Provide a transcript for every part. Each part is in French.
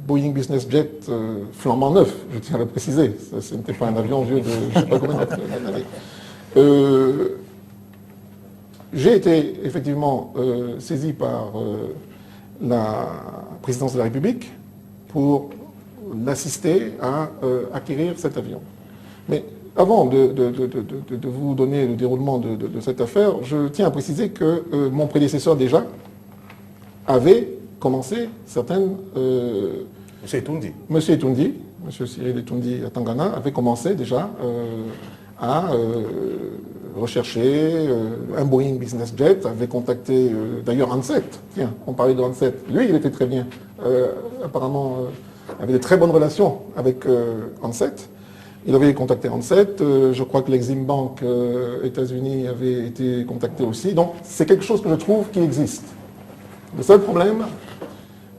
Boeing Business Jet flambant neuf, je tiens à le préciser. Ce n'était pas un avion vieux de je ne sais pas combien d'années. J'ai été effectivement saisi par la présidence de la République pour l'assister à acquérir cet avion. Mais avant de vous donner le déroulement de cette affaire, je tiens à préciser que mon prédécesseur déjà avait commencé certaines... Monsieur Etoundi. Monsieur Etoundi, Monsieur Cyril Etoundi à Tangana, avait commencé déjà à rechercher un Boeing Business Jet, avait contacté d'ailleurs Ansett. Tiens, on parlait de Ansett. Lui, il était très bien. Apparemment, avait de très bonnes relations avec Ansett. Il avait contacté Ansett. Je crois que l'Exim Bank États-Unis avait été contacté aussi. Donc, c'est quelque chose que je trouve qui existe. Le seul problème,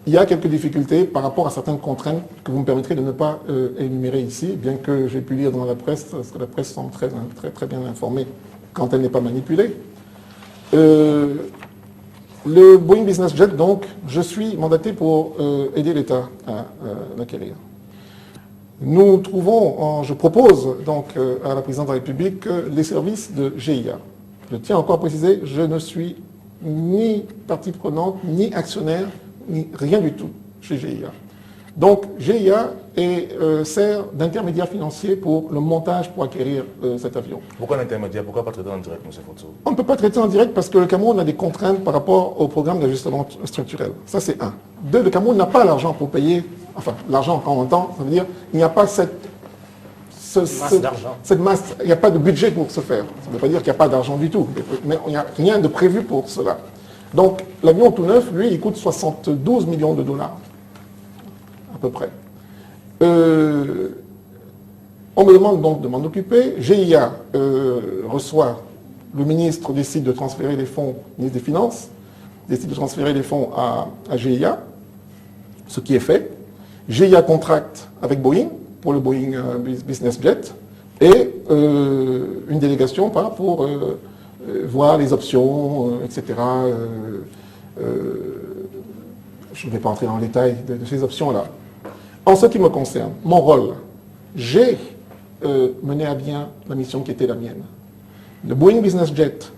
il y a quelques difficultés par rapport à certaines contraintes que vous me permettrez de ne pas énumérer ici, bien que j'ai pu lire dans la presse, parce que la presse semble très bien informée quand elle n'est pas manipulée. Le Boeing Business Jet, donc, je suis mandaté pour aider l'État à l'acquérir. Nous trouvons, je propose donc à la présidente de la République les services de GIA. Je tiens encore à préciser, je ne suis ni partie prenante, ni actionnaire, ni rien du tout chez GIA. Donc GIA sert d'intermédiaire financier pour le montage pour acquérir cet avion. Pourquoi l'intermédiaire? Pourquoi pas traiter en direct, M. Fotso? On ne peut pas traiter en direct parce que le Cameroun a des contraintes par rapport au programme d'ajustement structurel. Ça, c'est un. Deux, le Cameroun n'a pas l'argent pour payer, enfin, l'argent quand on entend, ça veut dire qu'il n'y a pas cette masse, il n'y a pas de budget pour ce faire. Ça ne veut pas dire qu'il n'y a pas d'argent du tout, mais il n'y a rien de prévu pour cela. Donc, l'avion tout neuf, lui, il coûte 72 millions de dollars, à peu près. On me demande donc de m'en occuper. GIA reçoit, le ministre décide de transférer les fonds, le ministre des Finances, décide de transférer les fonds à GIA, ce qui est fait. GIA contracte avec Boeing, pour le Boeing Business Jet, et une délégation part pour voir les options, etc. Je ne vais pas entrer dans le détail de ces options-là. En ce qui me concerne, mon rôle, j'ai mené à bien la mission qui était la mienne. Le Boeing Business Jet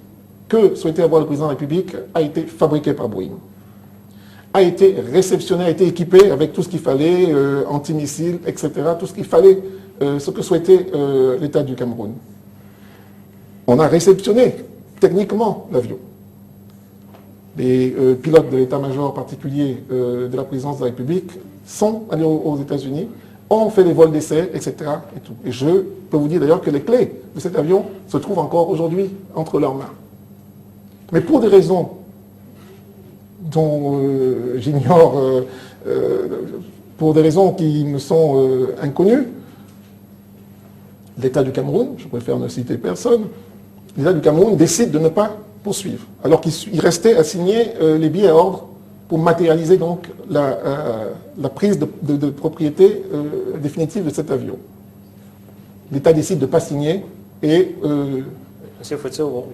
que souhaitait avoir le président de la République a été fabriqué par Boeing, a été réceptionné, a été équipé avec tout ce qu'il fallait, antimissiles, etc., tout ce qu'il fallait, ce que souhaitait l'État du Cameroun. On a réceptionné techniquement l'avion. Les pilotes de l'état-major particulier de la présidence de la République sont allés aux États-Unis, ont fait des vols d'essai, etc. Et tout. Et je peux vous dire d'ailleurs que les clés de cet avion se trouvent encore aujourd'hui entre leurs mains. Mais pour des raisons dont j'ignore, pour des raisons qui me sont inconnues, l'État du Cameroun, je préfère ne citer personne, l'État du Cameroun décide de ne pas poursuivre, alors qu'il restait à signer les billets à ordre pour matérialiser donc la prise de propriété définitive de cet avion. L'État décide de ne pas signer et... Monsieur Fotso,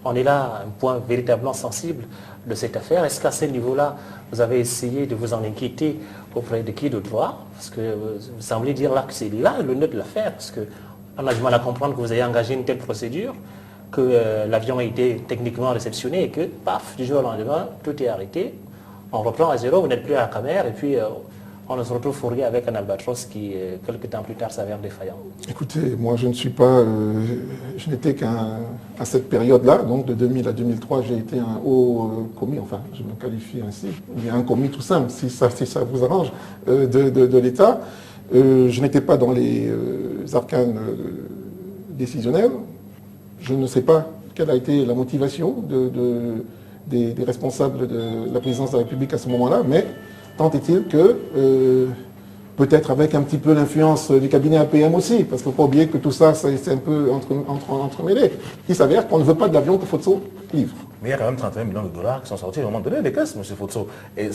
on est là à un point véritablement sensible de cette affaire. Est-ce qu'à ce niveau-là, vous avez essayé de vous en inquiéter auprès de qui d'autre voir? Parce que vous semblez dire là que c'est là le nœud de l'affaire, parce qu'on a du mal à comprendre que vous ayez engagé une telle procédure, que l'avion a été techniquement réceptionné et que, paf, du jour au lendemain, tout est arrêté. On reprend à zéro, vous n'êtes plus à la caméra et puis on se retrouve fourré avec un albatros qui, quelques temps plus tard, s'avère défaillant. Écoutez, moi je ne suis pas... je n'étais qu'à cette période-là, donc de 2000 à 2003, j'ai été un haut commis, enfin je me qualifie ainsi, mais un commis tout simple, si ça vous arrange, de l'État. Je n'étais pas dans les arcanes décisionnels. Je ne sais pas quelle a été la motivation des responsables de la présidence de la République à ce moment-là, mais tant est-il que, peut-être avec un petit peu l'influence du cabinet APM aussi, parce qu'il ne faut pas oublier que tout ça, c'est un peu entremêlé. Il s'avère qu'on ne veut pas de l'avion que Fotso livre. Mais il y a quand même 31 millions de dollars qui sont sortis au moment donné des caisses, M. Fotso. Et